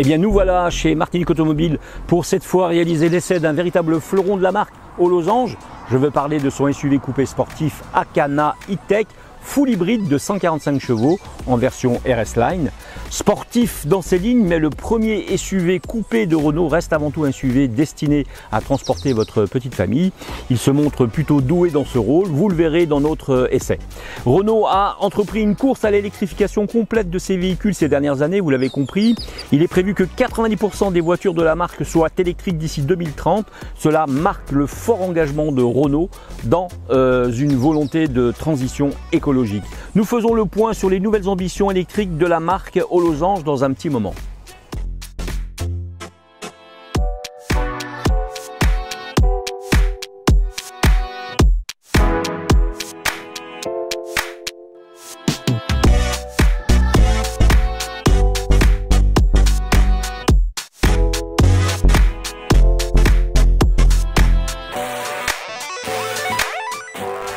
bien nous voilà chez Martinique Automobile pour cette fois réaliser l'essai d'un véritable fleuron de la marque aux losanges. Je veux parler de son SUV coupé sportif Arkana E-Tech full hybride de 145 chevaux en version RS Line. Sportif dans ses lignes, mais le premier SUV coupé de Renault reste avant tout un SUV destiné à transporter votre petite famille. Il se montre plutôt doué dans ce rôle, vous le verrez dans notre essai. Renault a entrepris une course à l'électrification complète de ses véhicules ces dernières années, vous l'avez compris. Il est prévu que 90% des voitures de la marque soient électriques d'ici 2030. Cela marque le fort engagement de Renault dans une volonté de transition écologique. Nous faisons le point sur les nouvelles ambitions électriques de la marque aux losanges dans un petit moment.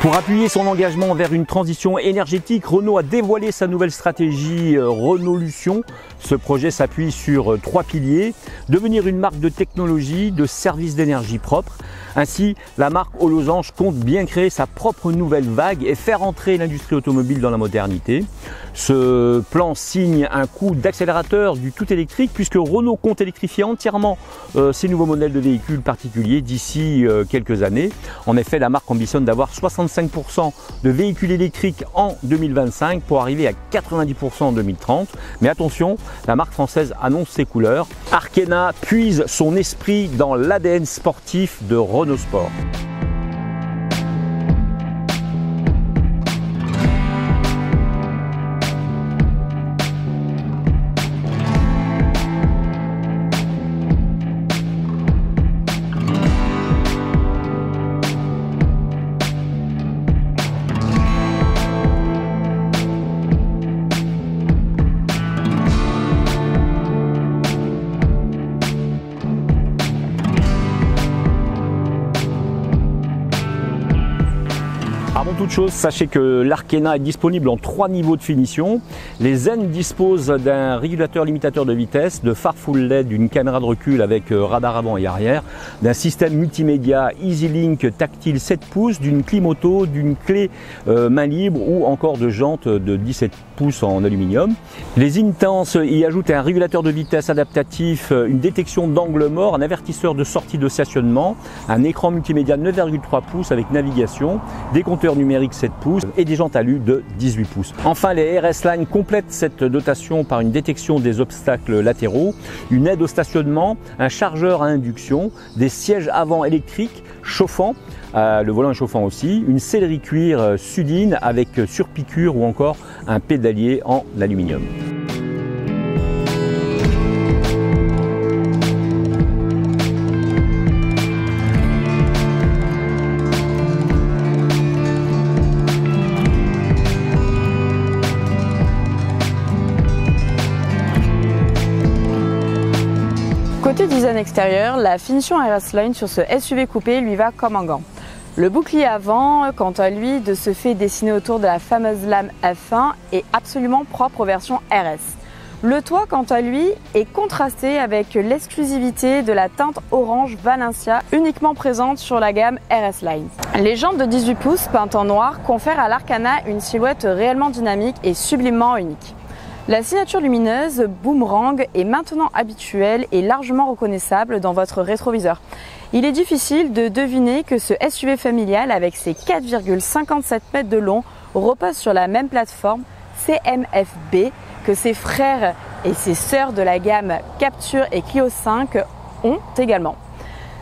Pour appuyer son engagement vers une transition énergétique, Renault a dévoilé sa nouvelle stratégie Renaulution. Ce projet s'appuie sur 3 piliers: devenir une marque de technologie, de services d'énergie propre. Ainsi, la marque aux losanges compte bien créer sa propre nouvelle vague et faire entrer l'industrie automobile dans la modernité. Ce plan signe un coup d'accélérateur du tout électrique puisque Renault compte électrifier entièrement ses nouveaux modèles de véhicules particuliers d'ici quelques années. En effet, la marque ambitionne d'avoir 65% de véhicules électriques en 2025 pour arriver à 90% en 2030. Mais attention, la marque française annonce ses couleurs. Arkana puise son esprit dans l'ADN sportif de Renault Sport. Avant toute chose, sachez que l'Arkana est disponible en 3 niveaux de finition. Les Zen disposent d'un régulateur limitateur de vitesse, de phares full LED, d'une caméra de recul avec radar avant et arrière, d'un système multimédia EasyLink tactile 7 pouces, d'une clim auto, d'une clé main libre ou encore de jantes de 17 pouces en aluminium. Les Intense y ajoutent un régulateur de vitesse adaptatif, une détection d'angle mort, un avertisseur de sortie de stationnement, un écran multimédia 9,3 pouces avec navigation, des compteurs numériques 7 pouces et des jantes alu de 18 pouces. Enfin, les RS Line complètent cette dotation par une détection des obstacles latéraux, une aide au stationnement, un chargeur à induction, des sièges avant électriques chauffants, le volant est chauffant aussi, une sellerie cuir Sudine avec surpiqûre ou encore un pédalier en aluminium. Côté design extérieur, la finition RS Line sur ce SUV coupé lui va comme un gant. Le bouclier avant, quant à lui, de ce fait dessiné autour de la fameuse lame F1, est absolument propre aux versions RS. Le toit, quant à lui, est contrasté avec l'exclusivité de la teinte orange Valencia, uniquement présente sur la gamme RS Line. Les jantes de 18 pouces peintes en noir confèrent à l'Arkana une silhouette réellement dynamique et sublimement unique. La signature lumineuse Boomerang est maintenant habituelle et largement reconnaissable dans votre rétroviseur. Il est difficile de deviner que ce SUV familial avec ses 4,57 mètres de long repose sur la même plateforme CMF-B que ses frères et ses sœurs de la gamme Captur et Clio 5 ont également.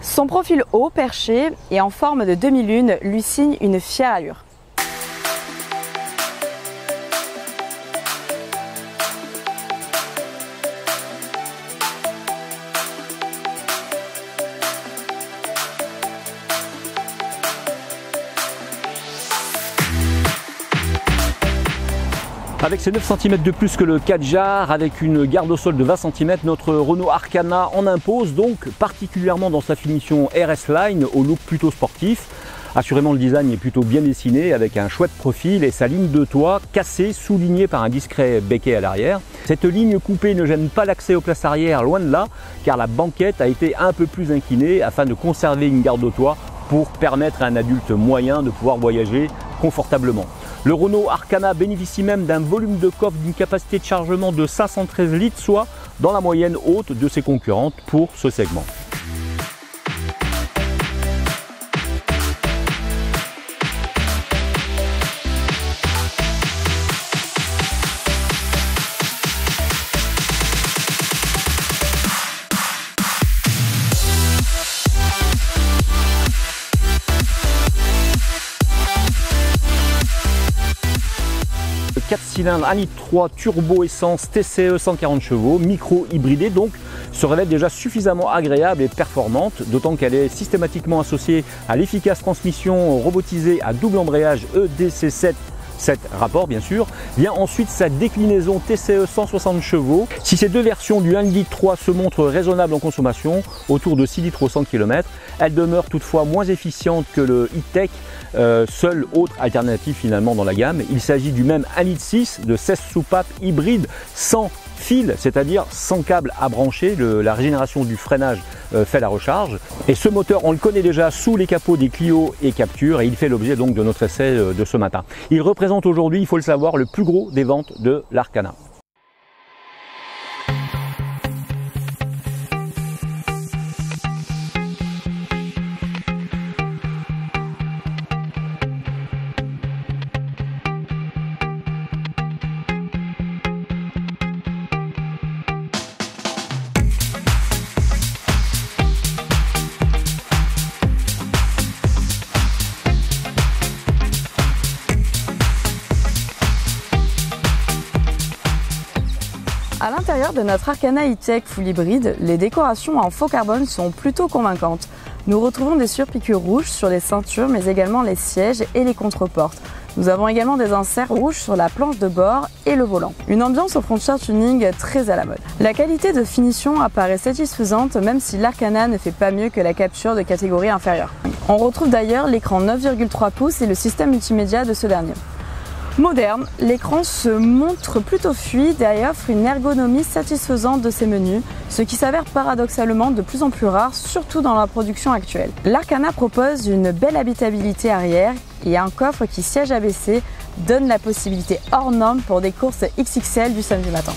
Son profil haut, perché et en forme de demi-lune lui signe une fière allure. Avec ses 9 cm de plus que le Kadjar, avec une garde au sol de 20 cm, notre Renault Arkana en impose donc, particulièrement dans sa finition RS Line au look plutôt sportif. Assurément, le design est plutôt bien dessiné avec un chouette profil et sa ligne de toit cassée, soulignée par un discret becquet à l'arrière. Cette ligne coupée ne gêne pas l'accès aux places arrière, loin de là, car la banquette a été un peu plus inclinée afin de conserver une garde au toit pour permettre à un adulte moyen de pouvoir voyager confortablement. Le Renault Arkana bénéficie même d'un volume de coffre d'une capacité de chargement de 513 litres, soit dans la moyenne haute de ses concurrentes pour ce segment. Le 4 cylindres 1,3 litre turbo essence TCE 140 chevaux, micro-hybridée donc, se révèle déjà suffisamment agréable et performante, d'autant qu'elle est systématiquement associée à l'efficace transmission robotisée à double embrayage EDC7 rapports bien sûr, vient ensuite sa déclinaison TCE 160 chevaux. Si ces deux versions du 1,3 litre se montrent raisonnables en consommation, autour de 6 litres au 100 km, elles demeurent toutefois moins efficientes que le e-tech, seule autre alternative finalement dans la gamme. Il s'agit du même 1,6 litre de 16 soupapes hybride sans fil, c'est-à-dire sans câble à brancher. La régénération du freinage fait la recharge. Et ce moteur, on le connaît déjà sous les capots des Clio et Captur et il fait l'objet donc de notre essai de ce matin. Il représente aujourd'hui, il faut le savoir, le plus gros des ventes de l'Arkana. À l'intérieur de notre Arkana e-tech full hybride, les décorations en faux carbone sont plutôt convaincantes. Nous retrouvons des surpiqûres rouges sur les ceintures, mais également les sièges et les contreportes. Nous avons également des inserts rouges sur la planche de bord et le volant. Une ambiance au frontière tuning très à la mode. La qualité de finition apparaît satisfaisante, même si l'Arkana ne fait pas mieux que la Captur de catégorie inférieure. On retrouve d'ailleurs l'écran 9,3 pouces et le système multimédia de ce dernier. Moderne, l'écran se montre plutôt fluide et offre une ergonomie satisfaisante de ses menus, ce qui s'avère paradoxalement de plus en plus rare, surtout dans la production actuelle. L'Arkana propose une belle habitabilité arrière et un coffre qui siège abaissé donne la possibilité hors norme pour des courses XXL du samedi matin.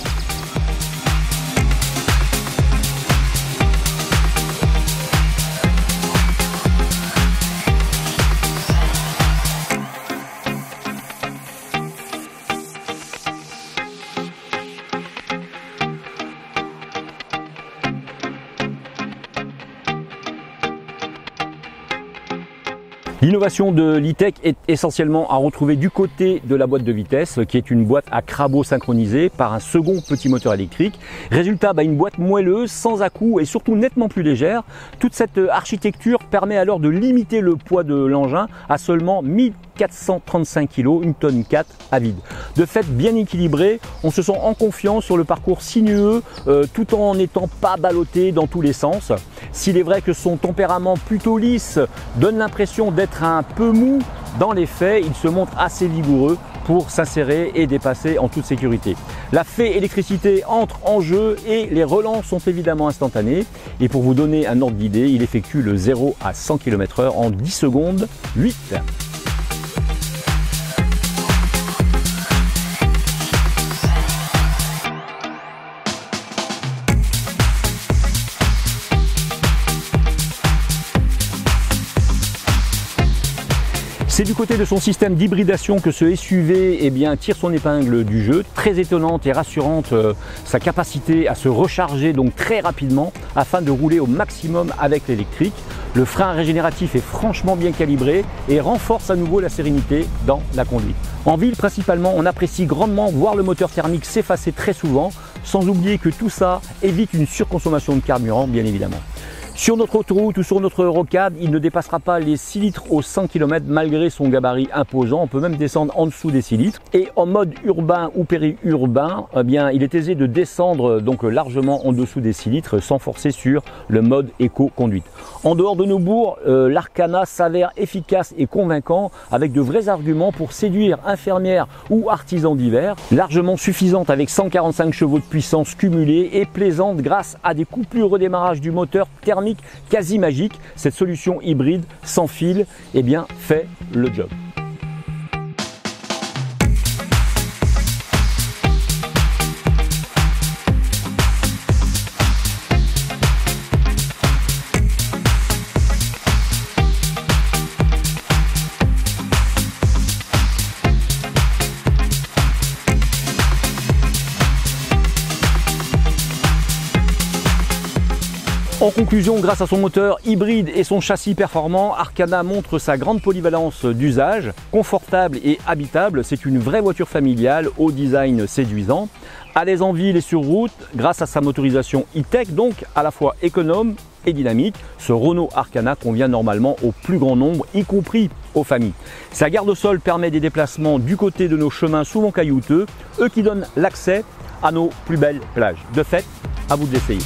L'innovation de l'e-tech est essentiellement à retrouver du côté de la boîte de vitesse, qui est une boîte à crabot synchronisée par un second petit moteur électrique. Résultat, une boîte moelleuse, sans à-coups et surtout nettement plus légère. Toute cette architecture permet alors de limiter le poids de l'engin à seulement 1435 kg, 1,4 tonne à vide. De fait, bien équilibré, on se sent en confiance sur le parcours sinueux tout en n'étant pas ballotté dans tous les sens. S'il est vrai que son tempérament plutôt lisse donne l'impression d'être un peu mou, dans les faits, il se montre assez vigoureux pour s'insérer et dépasser en toute sécurité. La fée électricité entre en jeu et les relents sont évidemment instantanés. Et pour vous donner un ordre d'idée, il effectue le 0 à 100 km/h en 10 secondes 8. C'est du côté de son système d'hybridation que ce SUV tire son épingle du jeu. Très étonnante et rassurante sa capacité à se recharger donc très rapidement afin de rouler au maximum avec l'électrique. Le frein régénératif est franchement bien calibré et renforce à nouveau la sérénité dans la conduite. En ville principalement, on apprécie grandement voir le moteur thermique s'effacer très souvent, sans oublier que tout ça évite une surconsommation de carburant bien évidemment. Sur notre autoroute ou sur notre rocade, il ne dépassera pas les 6 litres au 100 km malgré son gabarit imposant. On peut même descendre en dessous des 6 litres. Et en mode urbain ou périurbain, eh bien, il est aisé de descendre donc largement en dessous des 6 litres sans forcer sur le mode éco-conduite. En dehors de nos bourgs, l'Arcana s'avère efficace et convaincant avec de vrais arguments pour séduire infirmières ou artisans divers, largement suffisante avec 145 chevaux de puissance cumulée et plaisante grâce à des coupures redémarrage du moteur thermique quasi magique. Cette solution hybride sans fil fait le job. En conclusion, grâce à son moteur hybride et son châssis performant, Arcana montre sa grande polyvalence d'usage. Confortable et habitable, c'est une vraie voiture familiale au design séduisant. À l'aise en ville et sur route, grâce à sa motorisation e-tech, donc à la fois économe et dynamique, ce Renault Arcana convient normalement au plus grand nombre, y compris aux familles. Sa garde au sol permet des déplacements du côté de nos chemins souvent caillouteux, eux qui donnent l'accès à nos plus belles plages. De fait, à vous de l'essayer.